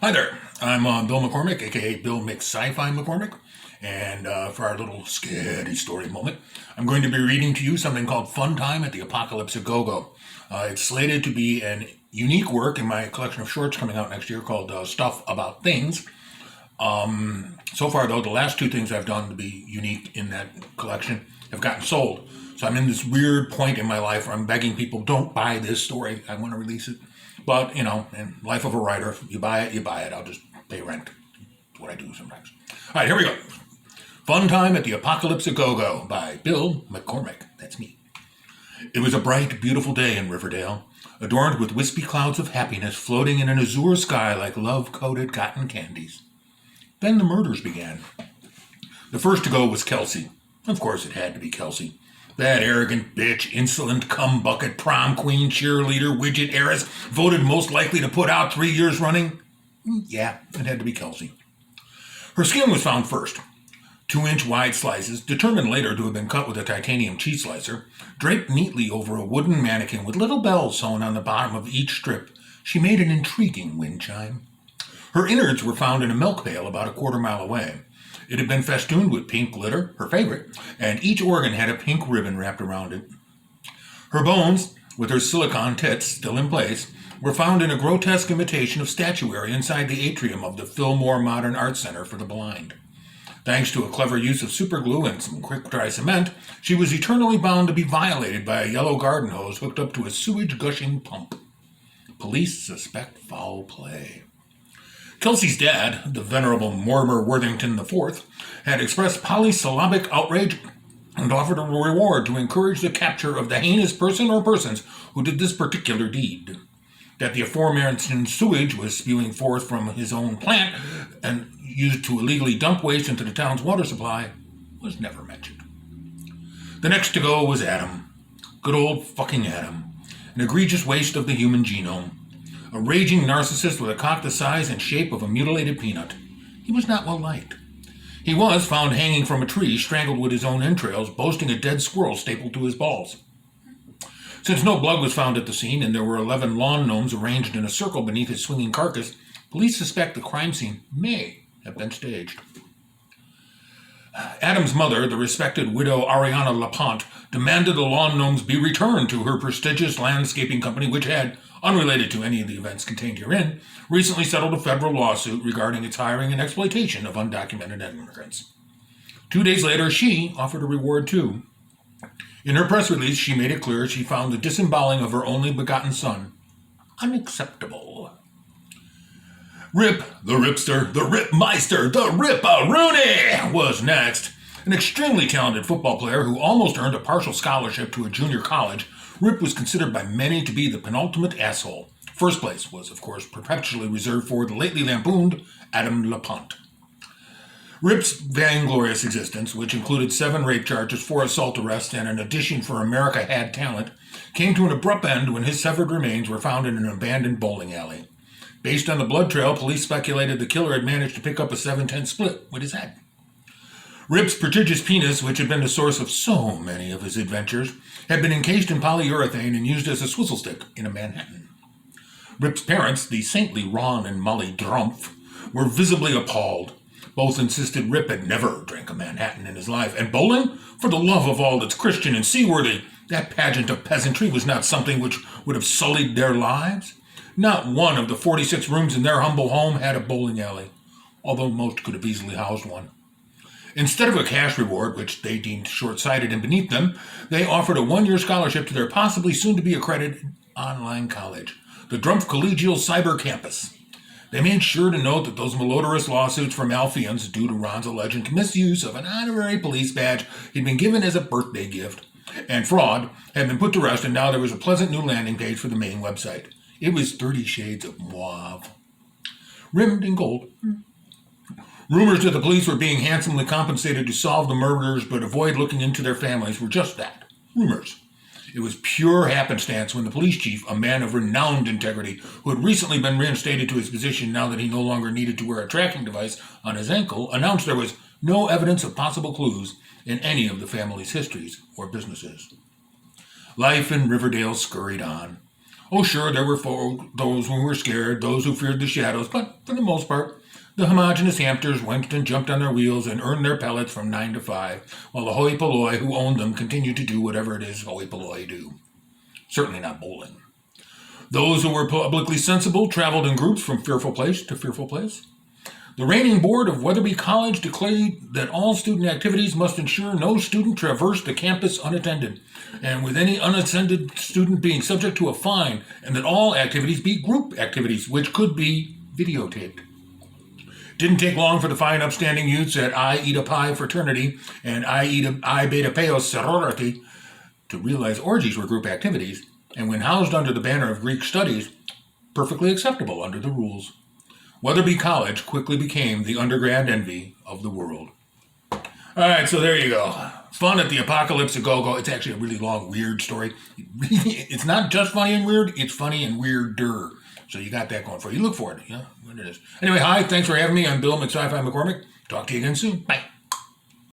Hi there, I'm Bill McCormick, aka Bill Sci-Fi McCormick, and for our little scary story moment, I'm going to be reading to you something called Fun Time at the Apocalypse of Go-Go. It's slated to be an unique work in my collection of shorts coming out next year called Stuff About Things. So far, though, the last two things I've done to be unique in that collection have gotten sold. So I'm in this weird point in my life where I'm begging people, don't buy this story. I want to release it. But, in life of a writer, you buy it, you buy it. I'll just pay rent. That's what I do sometimes. All right, here we go. Fun Time at the Apocalypse of Go-Go by Bill McCormick. That's me. It was a bright, beautiful day in Riverdale, adorned with wispy clouds of happiness floating in an azure sky like love-coated cotton candies. Then the murders began. The first to go was Kelsey. Of course it had to be Kelsey. That arrogant bitch, insolent cum-bucket, prom queen, cheerleader, widget heiress, voted most likely to put out 3 years running? Yeah, it had to be Kelsey. Her skin was found first. 2-inch wide slices, determined later to have been cut with a titanium cheese slicer, draped neatly over a wooden mannequin with little bells sewn on the bottom of each strip, she made an intriguing wind chime. Her innards were found in a milk pail about a quarter-mile away. It had been festooned with pink glitter, her favorite, and each organ had a pink ribbon wrapped around it. Her bones, with her silicone tits still in place, were found in a grotesque imitation of statuary inside the atrium of the Fillmore Modern Arts Center for the Blind. Thanks to a clever use of superglue and some quick-dry cement, she was eternally bound to be violated by a yellow garden hose hooked up to a sewage-gushing pump. Police suspect foul play. Kelsey's dad, the venerable Mortimer Worthington IV, had expressed polysyllabic outrage and offered a reward to encourage the capture of the heinous person or persons who did this particular deed. That the aforementioned sewage was spewing forth from his own plant and used to illegally dump waste into the town's water supply was never mentioned. The next to go was Adam. Good old fucking Adam. An egregious waste of the human genome. A raging narcissist with a cock the size and shape of a mutilated peanut. He was not well liked. He was found hanging from a tree, strangled with his own entrails, boasting a dead squirrel stapled to his balls. Since no blood was found at the scene and there were 11 lawn gnomes arranged in a circle beneath his swinging carcass, police suspect the crime scene may have been staged. Adam's mother, the respected widow Ariana LaPont, demanded the lawn gnomes be returned to her prestigious landscaping company, which had, unrelated to any of the events contained herein, recently settled a federal lawsuit regarding its hiring and exploitation of undocumented immigrants. 2 days later, she offered a reward too. In her press release, she made it clear she found the disemboweling of her only begotten son unacceptable. Rip, the Ripster, the Ripmeister, the Rip-a-Rooney was next. An extremely talented football player who almost earned a partial scholarship to a junior college, Rip was considered by many to be the penultimate asshole. First place was, of course, perpetually reserved for the lately lampooned Adam LaPont. Rip's vainglorious existence, which included 7 rape charges, 4 assault arrests, and an audition for America Had Talent, came to an abrupt end when his severed remains were found in an abandoned bowling alley. Based on the blood trail, police speculated the killer had managed to pick up a 7-10 split with his head. Rip's prodigious penis, which had been the source of so many of his adventures, had been encased in polyurethane and used as a swizzle stick in a Manhattan. Rip's parents, the saintly Ron and Molly Drumpf, were visibly appalled. Both insisted Rip had never drank a Manhattan in his life, and bowling, for the love of all that's Christian and seaworthy, that pageant of peasantry was not something which would have sullied their lives. Not one of the 46 rooms in their humble home had a bowling alley, although most could have easily housed one. Instead of a cash reward, which they deemed short-sighted and beneath them, they offered a 1-year scholarship to their possibly soon-to-be accredited online college, the Drumpf Collegial Cyber Campus. They made sure to note that those malodorous lawsuits for malfeasance due to Ron's alleged misuse of an honorary police badge he'd been given as a birthday gift, and fraud, had been put to rest, and now there was a pleasant new landing page for the main website. It was 30 shades of mauve, rimmed in gold. Rumors that the police were being handsomely compensated to solve the murders but avoid looking into their families were just that, rumors. It was pure happenstance when the police chief, a man of renowned integrity, who had recently been reinstated to his position now that he no longer needed to wear a tracking device on his ankle, announced there was no evidence of possible clues in any of the family's histories or businesses. Life in Riverdale scurried on. Oh, sure, there were those who were scared, those who feared the shadows, but for the most part, the homogeneous hamsters went and jumped on their wheels and earned their pellets from 9 to 5, while the hoi polloi who owned them continued to do whatever it is hoi polloi do. Certainly not bowling. Those who were publicly sensible traveled in groups from fearful place to fearful place. The reigning board of Weatherby College declared that all student activities must ensure no student traverse the campus unattended, and with any unattended student being subject to a fine, and that all activities be group activities, which could be videotaped. Didn't take long for the fine upstanding youths at I Eta Pi fraternity and I Beta Pao sorority to realize orgies were group activities, and when housed under the banner of Greek studies, perfectly acceptable under the rules. Weatherby College quickly became the undergrad envy of the world. All right, so there you go. Fun at the Apocalypse of Go-Go. It's actually a really long, weird story. It's not just funny and weird, it's funny and weirder. So you got that going for you. Look for it, what it is. Anyway, hi, thanks for having me. I'm Bill McSci-Fi McCormick. Talk to you again soon. Bye.